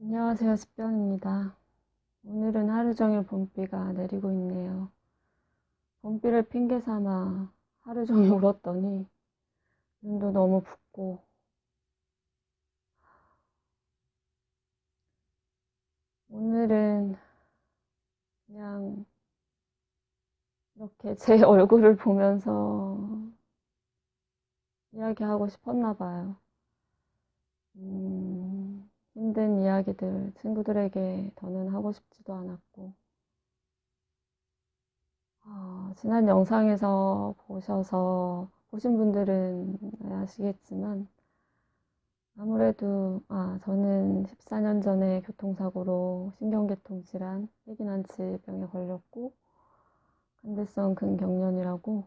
안녕하세요, 습변입니다. 오늘은 하루 종일 봄비가 내리고 있네요. 봄비를 핑계 삼아 하루 종일 울었더니 눈도 너무 붓고 오늘은 그냥 이렇게 제 얼굴을 보면서 이야기하고 싶었나 봐요. 힘든 이야기들 친구들에게 더는 하고 싶지도 않았고 지난 영상에서 보신 분들은 아시겠지만 아무래도 저는 14년 전에 교통사고로 신경계통 질환, 희귀난치병에 걸렸고 간대성 근경련이라고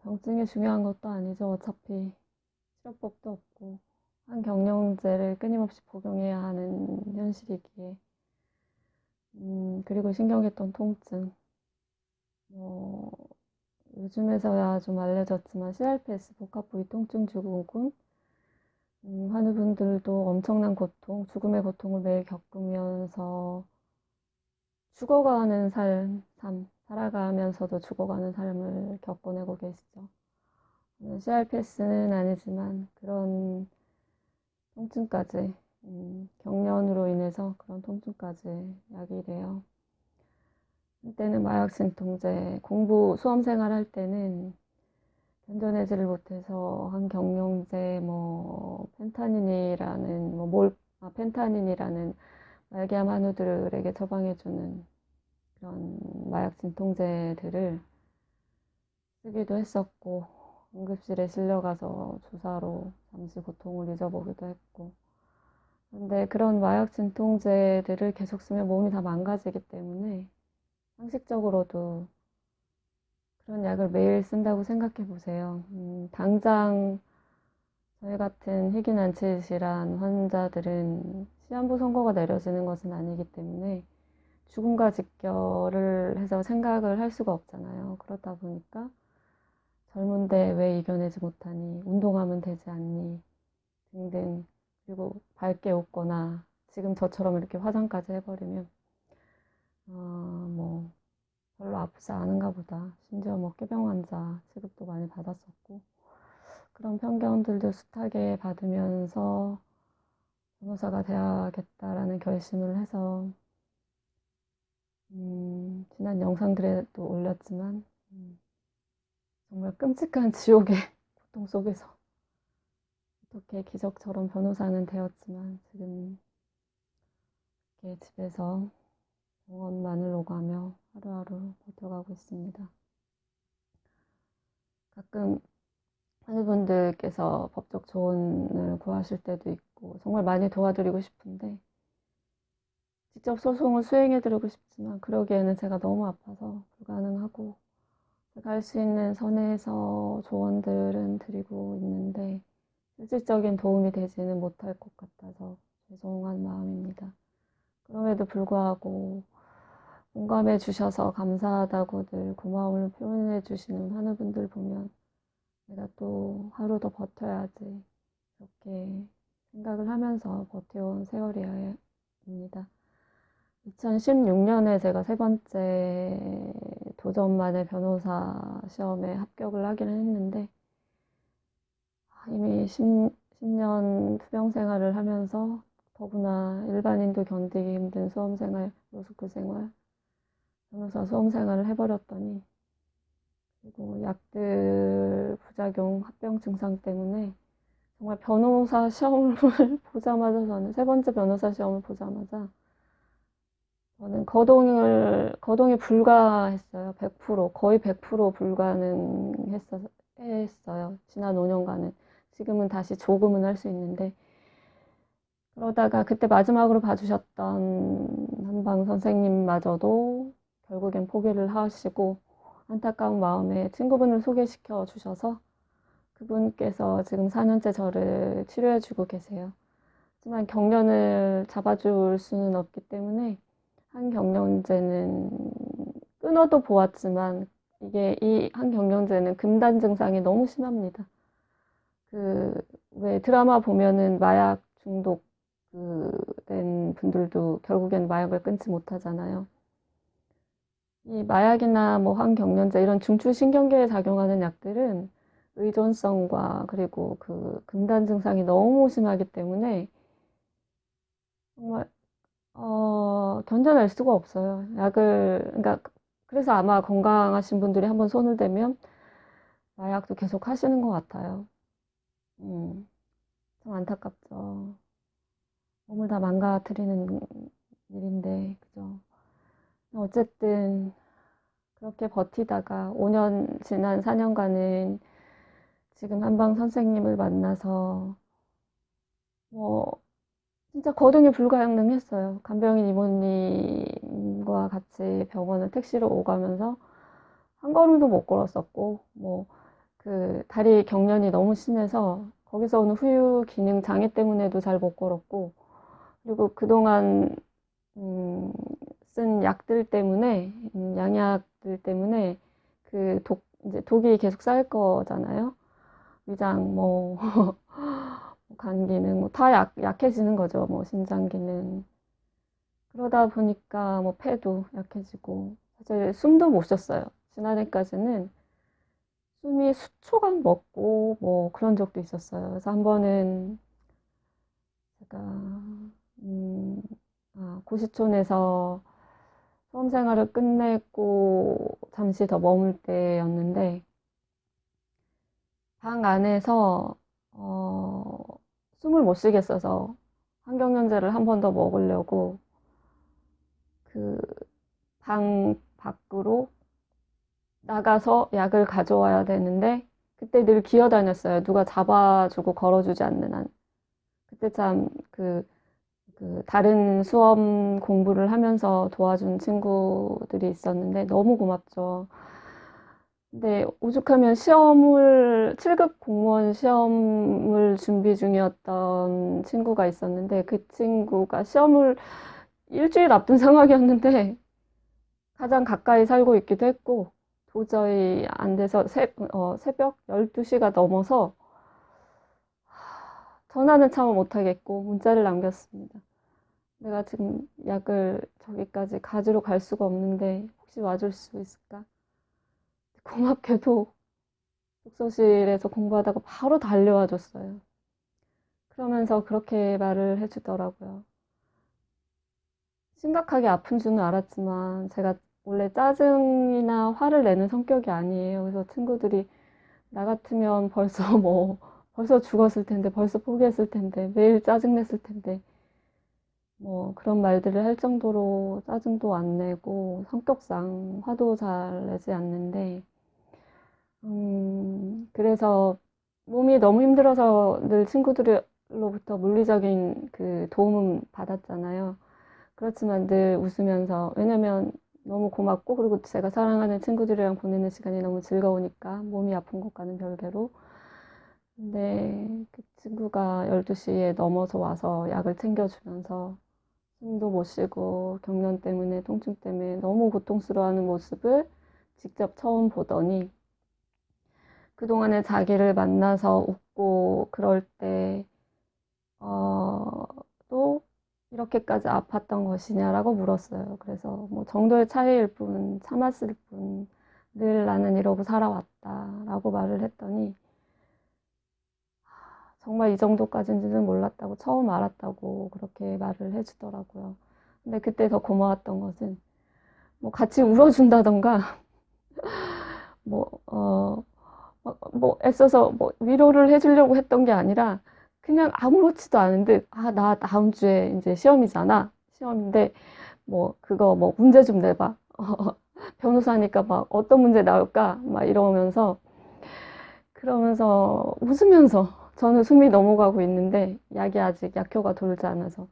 병증이 중요한 것도 아니죠. 어차피 치료법도 없고 항경련제를 끊임없이 복용해야 하는 현실이기에 그리고 신경계통 통증 뭐 요즘에서야 좀 알려졌지만 CRPS 복합부위 통증 증후군 환우분들도 엄청난 고통, 죽음의 고통을 매일 겪으면서 죽어가는 살아가면서도 죽어가는 삶을 겪어내고 계시죠. CRPS는 아니지만 그런 통증까지, 경련으로 인해서 그런 통증까지 야기돼요. 한때는 마약 진통제, 수험 생활할 때는 견뎌내지를 못해서 항경련제, 펜타닌이라는 말기암 환우들에게 처방해주는 그런 마약 진통제들을 쓰기도 했었고, 응급실에 실려가서 주사로 잠시 고통을 잊어보기도 했고, 근데 그런 마약 진통제들을 계속 쓰면 몸이 다 망가지기 때문에 상식적으로도 그런 약을 매일 쓴다고 생각해 보세요. 당장 저희 같은 희귀난치 질환 환자들은 시한부 선고가 내려지는 것은 아니기 때문에 죽음과 직결을 해서 생각을 할 수가 없잖아요. 그렇다 보니까 젊은데 왜 이겨내지 못하니, 운동하면 되지 않니 등등, 그리고 밝게 웃거나 지금 저처럼 이렇게 화장까지 해버리면 뭐 별로 아프지 않은가 보다, 심지어 폐병 환자 취급도 많이 받았었고, 그런 편견들도 숱하게 받으면서 변호사가 돼야겠다라는 결심을 해서 지난 영상들에도 올렸지만 정말 끔찍한 지옥의 고통 속에서 어떻게 기적처럼 변호사는 되었지만 지금 이렇게 집에서 병원만을 오가며 하루하루 버텨가고 있습니다. 가끔 환우분들께서 법적 조언을 구하실 때도 있고 정말 많이 도와드리고 싶은데 직접 소송을 수행해드리고 싶지만 그러기에는 제가 너무 아파서 불가능하고, 제가 할 수 있는 선에서 조언들은 드리고 있는데 실질적인 도움이 되지는 못할 것 같아서 죄송한 마음입니다. 그럼에도 불구하고 공감해 주셔서 감사하다고들 고마움을 표현해 주시는 환우분들 보면 내가 또 하루 더 버텨야지, 이렇게 생각을 하면서 버텨온 세월이입니다. 2016년에 제가 세 번째 도전만의 변호사 시험에 합격을 하기는 했는데 이미 10년 투병 생활을 하면서 더구나 일반인도 견디기 힘든 수험생활, 로스쿨 생활, 변호사 수험 생활을 해버렸더니, 그리고 약들 부작용, 합병 증상 때문에 정말 변호사 시험을 보자마자, 저는 세 번째 변호사 시험을 보자마자 저는 거동이 불가했어요. 100%, 거의 100% 불가능했어요. 지난 5년간은. 지금은 다시 조금은 할 수 있는데, 그러다가 그때 마지막으로 봐주셨던 한방 선생님마저도 결국엔 포기를 하시고, 안타까운 마음에 친구분을 소개시켜 주셔서 그분께서 지금 4년째 저를 치료해주고 계세요. 하지만 경련을 잡아줄 수는 없기 때문에 항경련제는 끊어도 보았지만 이 항경련제는 금단 증상이 너무 심합니다. 왜 드라마 보면은 마약 중독 된 분들도 결국엔 마약을 끊지 못하잖아요. 이 마약이나 뭐 항경련제 이런 중추신경계에 작용하는 약들은 의존성과 그리고 그 금단 증상이 너무 심하기 때문에 정말 견뎌낼 수가 없어요. 그러니까 그래서 아마 건강하신 분들이 한번 손을 대면 마약도 계속 하시는 것 같아요. 참 안타깝죠. 몸을 다 망가뜨리는 일인데, 그죠? 어쨌든 그렇게 버티다가 5년 지난 4년간은 지금 한방 선생님을 만나서 뭐 진짜 거동이 불가능했어요. 간병인 이모님과 같이 병원을 택시로 오가면서 한 걸음도 못 걸었었고, 뭐 그 다리 경련이 너무 심해서 거기서 오는 후유 기능 장애 때문에도 잘 못 걸었고, 그리고 그동안 쓴 약들 때문에 양약들 때문에 그 이제 독이 계속 쌓일 거잖아요. 위장 뭐 간 기능 뭐 다 약해지는 거죠. 뭐 심장 기능. 그러다 보니까 뭐 폐도 약해지고 사실 숨도 못 쉬었어요. 지난해까지는 숨이 수초간 먹고 뭐 그런 적도 있었어요. 그래서 한 번은 제가 고시촌에서 수험 생활을 끝내고 잠시 더 머물 때였는데 방 안에서 숨을 못 쉬겠어서 항경련제를 한 번 더 먹으려고 그 방 밖으로 나가서 약을 가져와야 되는데 그때 늘 기어다녔어요. 누가 잡아주고 걸어주지 않는 한. 그때 참 다른 수험 공부를 하면서 도와준 친구들이 있었는데 너무 고맙죠. 근데 오죽하면 7급 공무원 시험을 준비 중이었던 친구가 있었는데 그 친구가 시험을 일주일 앞둔 상황이었는데 가장 가까이 살고 있기도 했고 도저히 안 돼서 새벽 12시가 넘어서 전화는 참아 못하겠고 문자를 남겼습니다. 내가 지금 약을 저기까지 가지러 갈 수가 없는데 혹시 와줄 수 있을까? 고맙게도 독서실에서 공부하다가 바로 달려와 줬어요. 그러면서 그렇게 말을 해주더라고요. 심각하게 아픈 줄은 알았지만 제가 원래 짜증이나 화를 내는 성격이 아니에요. 그래서 친구들이 나 같으면 벌써 죽었을 텐데, 벌써 포기했을 텐데, 매일 짜증냈을 텐데, 뭐 그런 말들을 할 정도로 짜증도 안 내고 성격상 화도 잘 내지 않는데, 그래서 몸이 너무 힘들어서 늘 친구들로부터 물리적인 그 도움은 받았잖아요. 그렇지만 늘 웃으면서, 왜냐면 너무 고맙고, 그리고 제가 사랑하는 친구들이랑 보내는 시간이 너무 즐거우니까, 몸이 아픈 것과는 별개로. 근데 그 친구가 12시에 넘어서 와서 약을 챙겨주면서 숨도 못 쉬고 경련 때문에, 통증 때문에 너무 고통스러워하는 모습을 직접 처음 보더니, 그동안에 자기를 만나서 웃고 그럴 때, 또 이렇게까지 아팠던 것이냐라고 물었어요. 그래서 뭐 정도의 차이일 뿐, 참았을 뿐, 늘 나는 이러고 살아왔다라고 말을 했더니, 정말 이 정도까지인지는 몰랐다고, 처음 알았다고 그렇게 말을 해주더라고요. 근데 그때 더 고마웠던 것은, 뭐 같이 울어준다던가, 뭐, 애써서 뭐 위로를 해주려고 했던 게 아니라, 그냥 아무렇지도 않은 듯, 나 다음 주에 이제 시험이잖아. 시험인데, 뭐, 그거 뭐 문제 좀 내봐. 변호사니까 막 어떤 문제 나올까? 막 이러면서, 그러면서 웃으면서 저는 숨이 넘어가고 있는데, 약이 아직 약효가 돌지 않아서.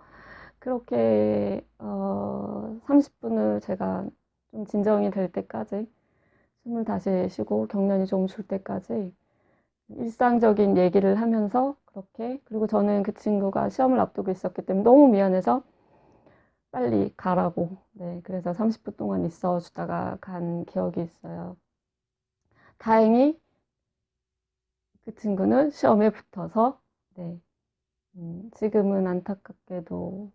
그렇게, 30분을 제가 좀 진정이 될 때까지, 숨을 다시 쉬고 경련이 좀 줄 때까지 일상적인 얘기를 하면서 그렇게, 그리고 저는 그 친구가 시험을 앞두고 있었기 때문에 너무 미안해서 빨리 가라고, 네, 그래서 30분 동안 있어 주다가 간 기억이 있어요. 다행히 그 친구는 시험에 붙어서, 네, 지금은 안타깝게도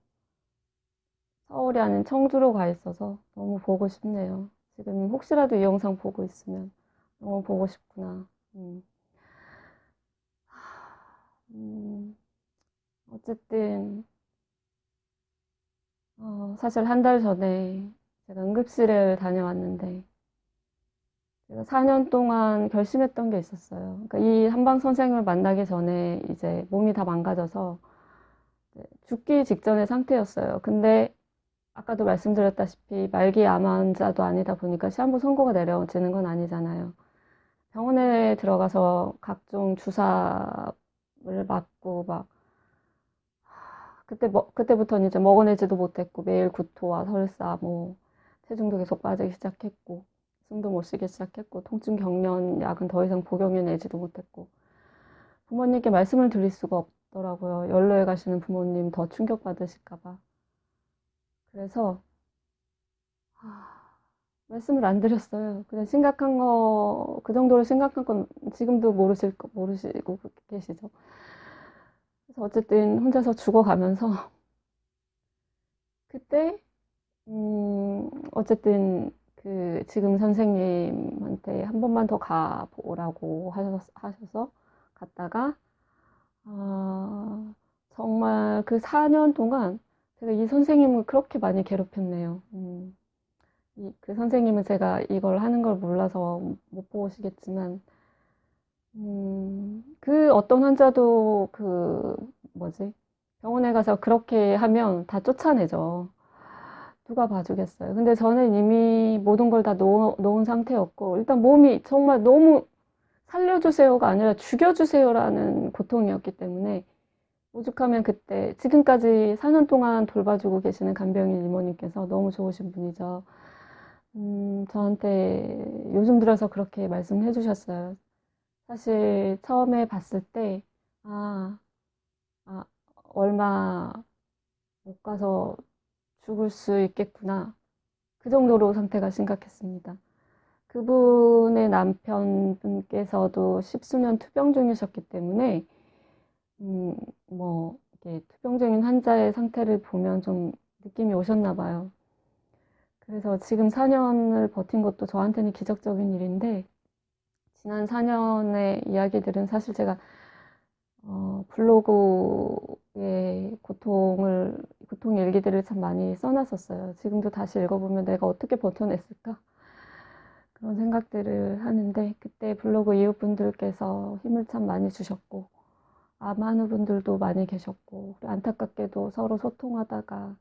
서울이 아닌 청주로 가 있어서 너무 보고 싶네요. 지금 혹시라도 이 영상 보고 있으면 너무 보고 싶구나. 음, 음, 어쨌든 사실 한 달 전에 제가 응급실을 다녀왔는데 제가 4년 동안 결심했던 게 있었어요. 그러니까 이 한방 선생님을 만나기 전에 이제 몸이 다 망가져서 이제 죽기 직전의 상태였어요. 근데 아까도 말씀드렸다시피 말기 암 환자도 아니다 보니까 시한부 선고가 내려지는 건 아니잖아요. 병원에 들어가서 각종 주사를 맞고 막 그때부터는 이제 먹어내지도 못했고 매일 구토와 설사 뭐 체중도 계속 빠지기 시작했고 숨도 못 쉬기 시작했고 통증 경련 약은 더 이상 복용해 내지도 못했고 부모님께 말씀을 드릴 수가 없더라고요. 연로에 가시는 부모님 더 충격받으실까 봐. 그래서 말씀을 안 드렸어요. 그냥 심각한 거, 그 정도로 심각한 건 지금도 모르시고 계시죠. 그래서 어쨌든 혼자서 죽어가면서 그때 어쨌든 그 지금 선생님한테 한 번만 더 가보라고 하셔서 갔다가 아, 정말 그 4년 동안 제가 이 선생님을 그렇게 많이 괴롭혔네요. 그 선생님은 제가 이걸 하는 걸 몰라서 못 보시겠지만, 그 어떤 환자도 그 뭐지? 병원에 가서 그렇게 하면 다 쫓아내죠. 누가 봐주겠어요. 근데 저는 이미 모든 걸 다 놓은 상태였고, 일단 몸이 정말 너무 살려주세요가 아니라 죽여주세요라는 고통이었기 때문에, 오죽하면 그때, 지금까지 4년 동안 돌봐주고 계시는 간병인 이모님께서 너무 좋으신 분이죠. 저한테 요즘 들어서 그렇게 말씀해 주셨어요. 사실 처음에 봤을 때, 아, 아, 얼마 못 가서 죽을 수 있겠구나. 그 정도로 상태가 심각했습니다. 그분의 남편분께서도 십수년 투병 중이셨기 때문에, 음, 뭐, 이렇게 투병 중인 환자의 상태를 보면 좀 느낌이 오셨나 봐요. 그래서 지금 4년을 버틴 것도 저한테는 기적적인 일인데, 지난 4년의 이야기들은 사실 제가 블로그에 고통 일기들을 참 많이 써놨었어요. 지금도 다시 읽어보면 내가 어떻게 버텨냈을까? 그런 생각들을 하는데, 그때 블로그 이웃분들께서 힘을 참 많이 주셨고, 암 환우분들도 많이 계셨고, 안타깝게도 서로 소통하다가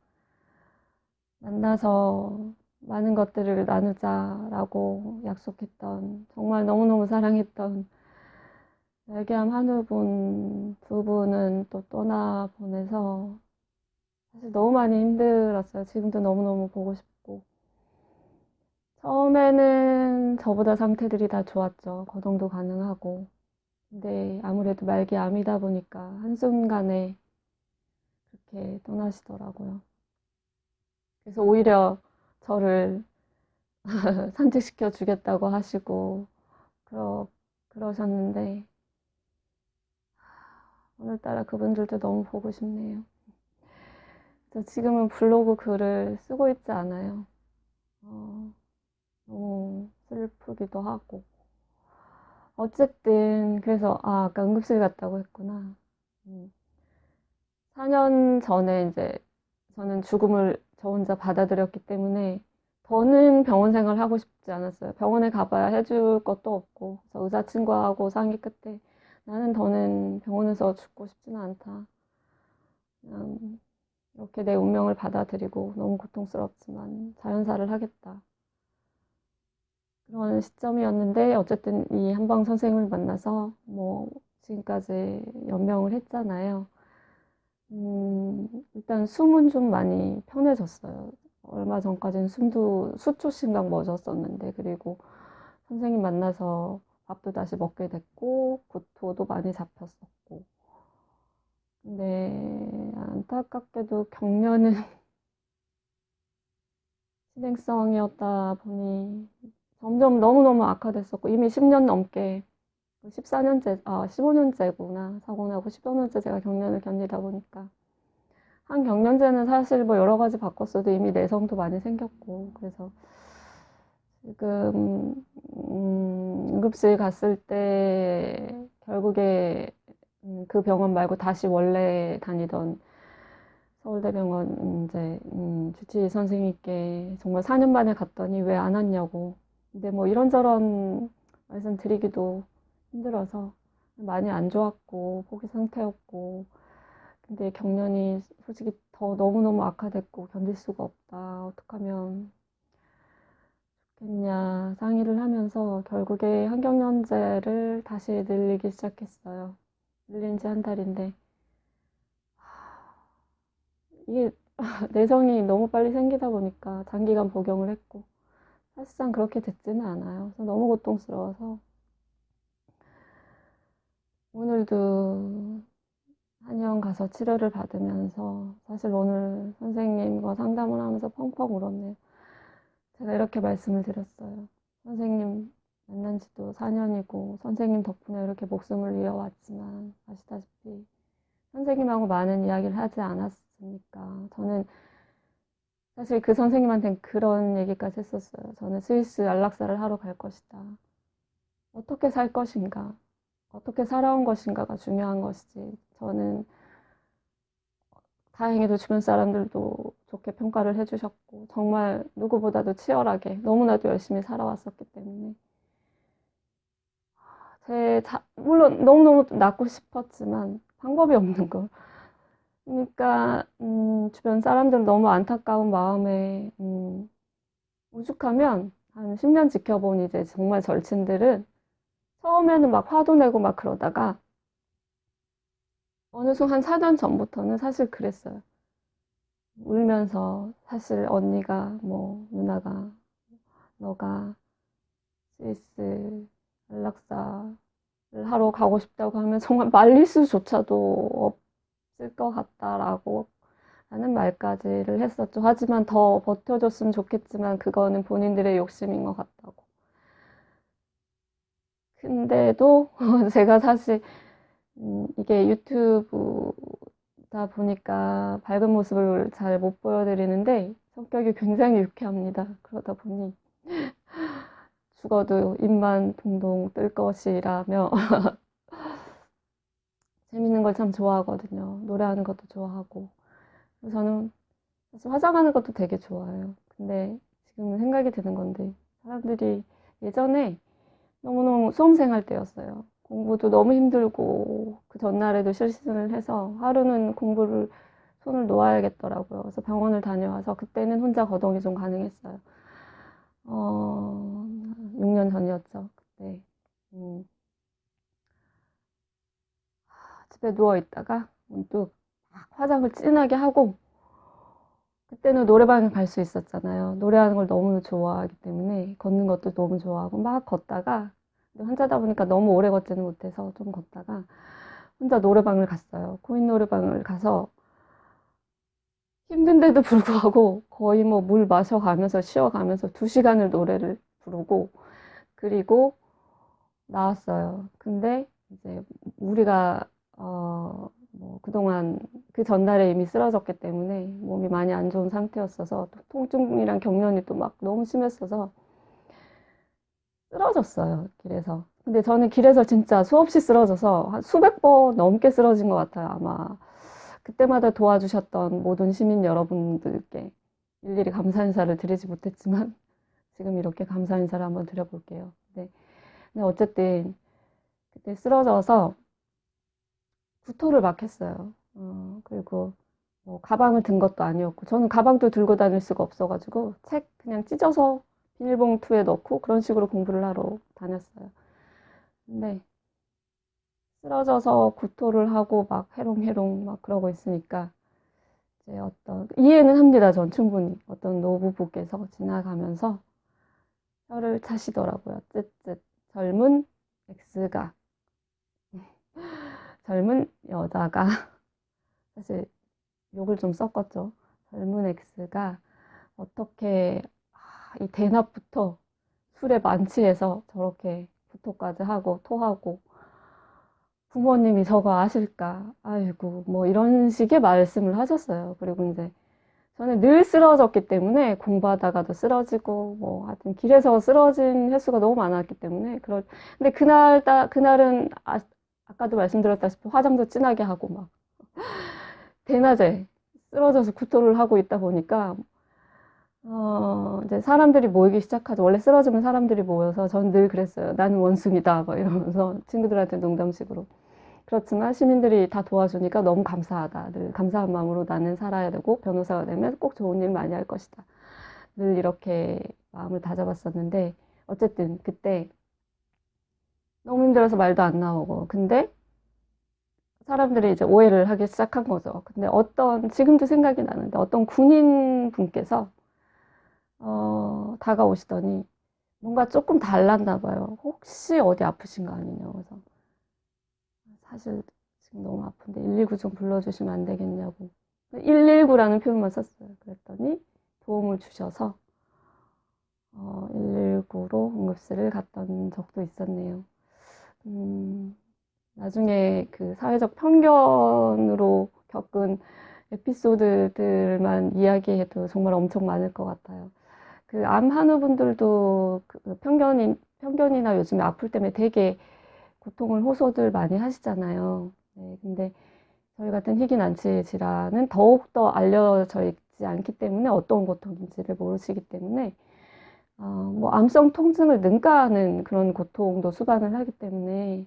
만나서 많은 것들을 나누자라고 약속했던, 정말 너무너무 사랑했던 열기암 한우분 두 분은 또 떠나보내서 사실 너무 많이 힘들었어요. 지금도 너무너무 보고 싶고. 처음에는 저보다 상태들이 다 좋았죠. 거동도 가능하고. 근데 아무래도 말기 암이다 보니까 한순간에 그렇게 떠나시더라고요. 그래서 오히려 저를 산책시켜 주겠다고 하시고, 그러, 그러셨는데, 오늘따라 그분들도 너무 보고 싶네요. 그래서 지금은 블로그 글을 쓰고 있지 않아요. 어, 너무 슬프기도 하고. 어쨌든, 그래서, 아까 응급실 갔다고 했구나. 음, 4년 전에 이제 저는 죽음을 저 혼자 받아들였기 때문에 더는 병원 생활 하고 싶지 않았어요. 병원에 가봐야 해줄 것도 없고, 그래서 의사 친구하고 상의 끝에 나는 더는 병원에서 죽고 싶지는 않다. 그냥 이렇게 내 운명을 받아들이고 너무 고통스럽지만 자연사를 하겠다. 그런 시점이었는데 어쨌든 이 한방 선생님을 만나서 뭐 지금까지 연명을 했잖아요. 일단 숨은 좀 많이 편해졌어요. 얼마 전까지는 숨도 수초 심각 멎었었는데 그리고 선생님 만나서 밥도 다시 먹게 됐고 구토도 많이 잡혔었고 근데 안타깝게도 격려는 진행성이었다 보니 점점 너무너무 악화됐었고 이미 10년 넘게 14년째, 15년째구나. 사고 나고 15년째 제가 경련을 견디다 보니까. 한 경련제는 사실 뭐 여러 가지 바꿨어도 이미 내성도 많이 생겼고, 그래서 지금, 응급실 갔을 때 결국에 그 병원 말고 다시 원래 다니던 서울대병원 이제 주치의 선생님께 정말 4년 만에 갔더니 왜 안 왔냐고. 근데 뭐 이런저런 말씀드리기도 힘들어서 많이 안 좋았고 포기 상태였고, 근데 경련이 솔직히 더 너무너무 악화됐고 견딜 수가 없다. 어떡하면 좋겠냐 상의를 하면서 결국에 항경련제를 다시 늘리기 시작했어요. 늘린 지 한 달인데 이게 내성이 너무 빨리 생기다 보니까 장기간 복용을 했고 사실상 그렇게 됐지는 않아요. 그래서 너무 고통스러워서 오늘도 한의원 가서 치료를 받으면서 사실 오늘 선생님과 상담을 하면서 펑펑 울었네요. 제가 이렇게 말씀을 드렸어요. 선생님 만난 지도 4년이고 선생님 덕분에 이렇게 목숨을 이어왔지만 아시다시피 선생님하고 많은 이야기를 하지 않았으니까 저는 사실 그 선생님한테는 그런 얘기까지 했었어요. 저는 스위스 안락사를 하러 갈 것이다. 어떻게 살 것인가, 어떻게 살아온 것인가가 중요한 것이지. 저는 다행히도 주변 사람들도 좋게 평가를 해주셨고 정말 누구보다도 치열하게 너무나도 열심히 살아왔었기 때문에 물론 너무너무 낫고 싶었지만 방법이 없는 거. 그러니까 주변 사람들 너무 안타까운 마음에 오죽하면 한 10년 지켜본 이제 정말 절친들은 처음에는 막 화도 내고 막 그러다가 어느 순간 4년 전부터는 사실 그랬어요. 울면서 사실 언니가 뭐 누나가 너가 스위스 안락사를 하러 가고 싶다고 하면 정말 말릴 수조차도 없을 것 같다라고 하는 말까지를 했었죠. 하지만 더 버텨줬으면 좋겠지만 그거는 본인들의 욕심인 것 같다고. 근데도 제가 사실 이게 유튜브다 보니까 밝은 모습을 잘 못 보여드리는데 성격이 굉장히 유쾌합니다. 그러다 보니 죽어도 입만 동동 뜰 것이라며 재밌는 걸 참 좋아하거든요. 노래하는 것도 좋아하고. 그래서 저는 사실 화장하는 것도 되게 좋아해요. 근데 지금은 생각이 드는 건데 사람들이 예전에 너무너무 수험생할 때였어요. 공부도 너무 힘들고 그 전날에도 실신을 해서 하루는 공부를 손을 놓아야겠더라고요. 그래서 병원을 다녀와서 그때는 혼자 거동이 좀 가능했어요. 6년 전이었죠. 그때 집에 누워 있다가 문득 막 화장을 진하게 하고 그때는 노래방에 갈 수 있었잖아요. 노래하는 걸 너무 좋아하기 때문에 걷는 것도 너무 좋아하고 막 걷다가 혼자다 보니까 너무 오래 걷지는 못해서 좀 걷다가 혼자 노래방을 갔어요. 코인 노래방을 가서 힘든데도 불구하고 거의 뭐 물 마셔가면서 쉬어가면서 2시간을 노래를 부르고 그리고 나왔어요. 근데 이제 우리가 뭐 그동안 그 전날에 이미 쓰러졌기 때문에 몸이 많이 안 좋은 상태였어서 또 통증이랑 경련이 또 막 너무 심했어서 쓰러졌어요, 길에서. 근데 저는 길에서 진짜 수없이 쓰러져서 한 수백 번 넘게 쓰러진 것 같아요, 아마. 그때마다 도와주셨던 모든 시민 여러분들께 일일이 감사 인사를 드리지 못했지만 지금 이렇게 감사 인사를 한번 드려볼게요. 근데 어쨌든 그때 쓰러져서 구토를 막 했어요. 그리고 뭐 가방을 든 것도 아니었고 저는 가방도 들고 다닐 수가 없어가지고 책 그냥 찢어서 비닐봉투에 넣고 그런 식으로 공부를 하러 다녔어요. 근데 쓰러져서 구토를 하고 막 해롱해롱 막 그러고 있으니까 이제 이해는 합니다. 전 충분히 어떤 노부부께서 지나가면서 혀를 차시더라고요. 쯧쯧 젊은 X가 젊은 여자가 사실 욕을 좀 섞었죠. 젊은 X가 어떻게 이 대낮부터 술에 만취해서 저렇게 구토까지 하고 토하고 부모님이 저거 아실까? 아이고, 뭐 이런 식의 말씀을 하셨어요. 그리고 이제 저는 늘 쓰러졌기 때문에 공부하다가도 쓰러지고 뭐 하여튼 길에서 쓰러진 횟수가 너무 많았기 때문에 근데 그날은 아까도 말씀드렸다시피 화장도 진하게 하고 막 대낮에 쓰러져서 구토를 하고 있다 보니까 이제 사람들이 모이기 시작하죠. 원래 쓰러지면 사람들이 모여서 전 늘 그랬어요. 나는 원숭이다 막 이러면서 친구들한테 농담식으로. 그렇지만 시민들이 다 도와주니까 너무 감사하다. 늘 감사한 마음으로 나는 살아야 되고 변호사가 되면 꼭 좋은 일 많이 할 것이다. 늘 이렇게 마음을 다잡았었는데 어쨌든 그때 너무 힘들어서 말도 안 나오고 근데 사람들이 이제 오해를 하기 시작한 거죠. 근데 지금도 생각이 나는데 어떤 군인 분께서 다가오시더니 뭔가 조금 달랐나 봐요. 혹시 어디 아프신 거 아니냐고. 그래서 사실 지금 너무 아픈데 119 좀 불러주시면 안 되겠냐고. 119라는 표현만 썼어요. 그랬더니 도움을 주셔서 119로 응급실을 갔던 적도 있었네요. 나중에 그 사회적 편견으로 겪은 에피소드들만 이야기해도 정말 엄청 많을 것 같아요. 그 암 한우분들도 그 편견이나 요즘에 아플 때문에 되게 고통을 호소들 많이 하시잖아요. 네, 근데 저희 같은 희귀난치 질환은 더욱더 알려져 있지 않기 때문에 어떤 고통인지를 모르시기 때문에 뭐 암성 통증을 능가하는 그런 고통도 수반을 하기 때문에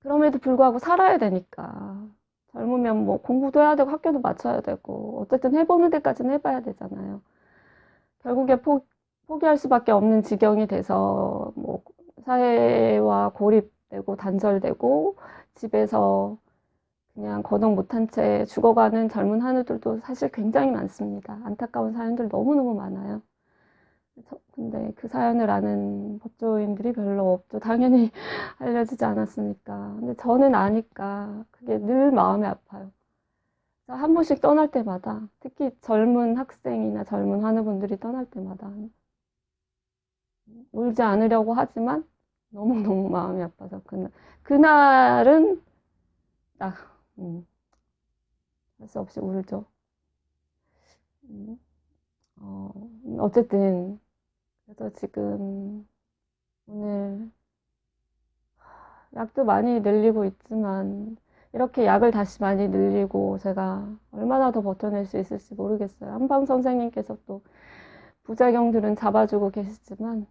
그럼에도 불구하고 살아야 되니까 젊으면 뭐 공부도 해야 되고 학교도 마쳐야 되고 어쨌든 해보는 데까지는 해봐야 되잖아요. 결국에 포기할 수밖에 없는 지경이 돼서 뭐 사회와 고립되고 단절되고 집에서 그냥 거동 못한 채 죽어가는 젊은 한우들도 사실 굉장히 많습니다. 안타까운 사연들 너무너무 많아요. 근데 그 사연을 아는 법조인들이 별로 없죠. 당연히 알려지지 않았으니까. 근데 저는 아니까 그게 늘 마음이 아파요. 한 번씩 떠날 때마다 특히 젊은 학생이나 젊은 한우분들이 떠날 때마다 울지 않으려고 하지만 너무너무 마음이 아파서 그날은 딱 할 수 없이 울죠. 어쨌든 그래서 지금 오늘 약도 많이 늘리고 있지만 이렇게 약을 다시 많이 늘리고 제가 얼마나 더 버텨낼 수 있을지 모르겠어요. 한방 선생님께서 또 부작용들은 잡아주고 계시지만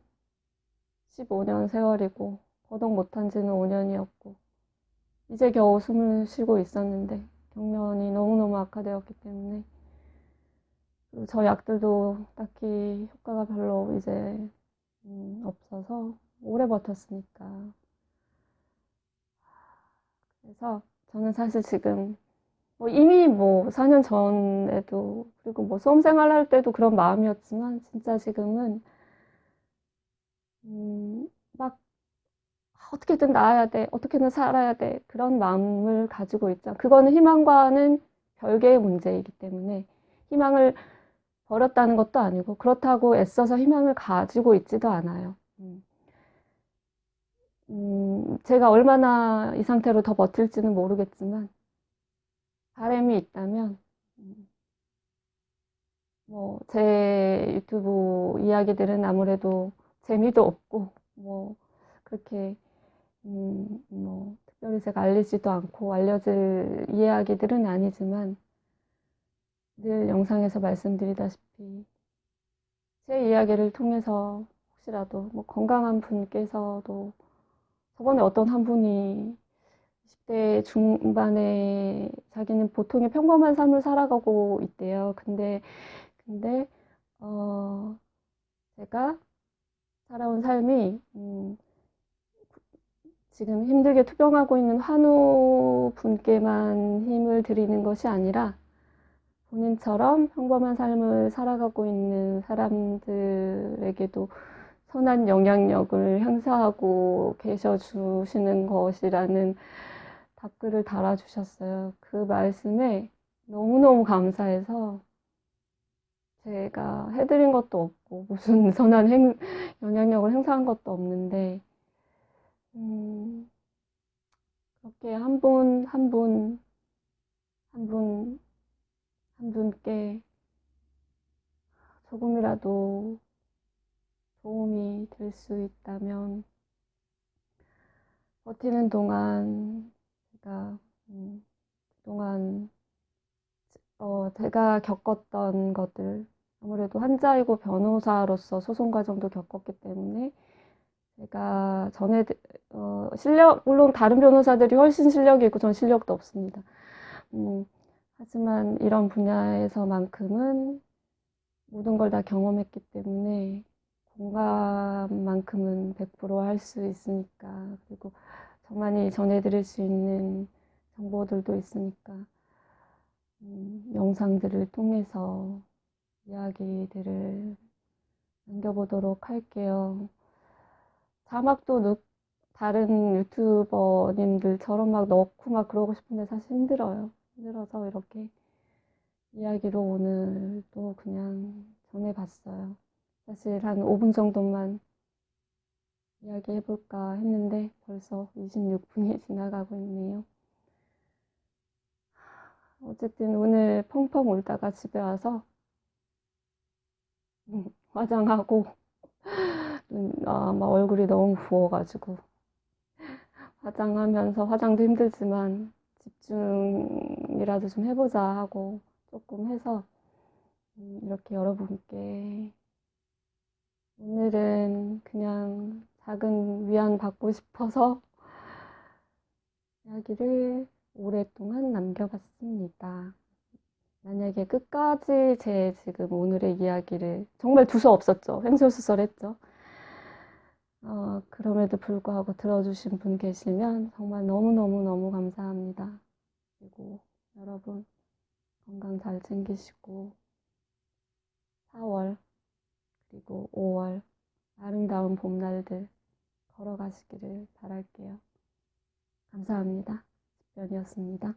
15년 세월이고 거동 못한 지는 5년이었고 이제 겨우 숨을 쉬고 있었는데 경련이 너무너무 악화되었기 때문에 그리고 저 약들도 딱히 효과가 별로 이제 없어서 오래 버텼으니까 그래서 저는 사실 지금 뭐 이미 뭐 4년 전에도 그리고 뭐 수험생활 할 때도 그런 마음이었지만 진짜 지금은 막 어떻게든 나아야 돼, 어떻게든 살아야 돼 그런 마음을 가지고 있죠. 그거는 희망과는 별개의 문제이기 때문에 희망을 버렸다는 것도 아니고 그렇다고 애써서 희망을 가지고 있지도 않아요. 제가 얼마나 이 상태로 더 버틸지는 모르겠지만 바람이 있다면 뭐 제 유튜브 이야기들은 아무래도 재미도 없고 뭐 그렇게 뭐 특별히 제가 알리지도 않고 알려질 이야기들은 아니지만 늘 영상에서 말씀드리다시피 제 이야기를 통해서 혹시라도 뭐 건강한 분께서도 저번에 어떤 한 분이 20대 중반에 자기는 보통의 평범한 삶을 살아가고 있대요. 근데 제가 살아온 삶이 지금 힘들게 투병하고 있는 환우 분께만 힘을 드리는 것이 아니라 본인처럼 평범한 삶을 살아가고 있는 사람들에게도 선한 영향력을 행사하고 계셔 주시는 것이라는 답글을 달아주셨어요. 그 말씀에 너무너무 감사해서 제가 해드린 것도 없고 무슨 선한 영향력을 행사한 것도 없는데 음, 그렇게 한 분, 한 분, 한 분, 한 분께 조금이라도 도움이 될 수 있다면 버티는 동안 제가 그동안 제가 겪었던 것들 아무래도 환자이고 변호사로서 소송 과정도 겪었기 때문에 제가 실력 물론 다른 변호사들이 훨씬 실력이 있고 전 실력도 없습니다. 하지만 이런 분야에서만큼은 모든 걸 다 경험했기 때문에 공감만큼은 100% 할 수 있으니까 그리고 저만이 전해드릴 수 있는 정보들도 있으니까 영상들을 통해서 이야기들을 남겨보도록 할게요. 자막도 다른 유튜버님들처럼 막 넣고 막 그러고 싶은데 사실 힘들어요. 힘들어서 이렇게 이야기로 오늘 또 그냥 전해봤어요. 사실 한 5분 정도만 이야기해볼까 했는데 벌써 26분이 지나가고 있네요. 어쨌든 오늘 펑펑 울다가 집에 와서 화장하고 막 얼굴이 너무 부어가지고 화장하면서 화장도 힘들지만 집중이라도 좀 해보자 하고 조금 해서 이렇게 여러분께 오늘은 그냥 작은 위안 받고 싶어서 이야기를 오랫동안 남겨봤습니다. 만약에 끝까지 제 지금 오늘의 이야기를 정말 두서 없었죠. 횡설수설했죠. 그럼에도 불구하고 들어주신 분 계시면 정말 너무너무너무 감사합니다. 그리고 여러분 건강 잘 챙기시고 4월 그리고 5월 아름다운 봄날들 걸어가시기를 바랄게요. 감사합니다. 집변이었습니다.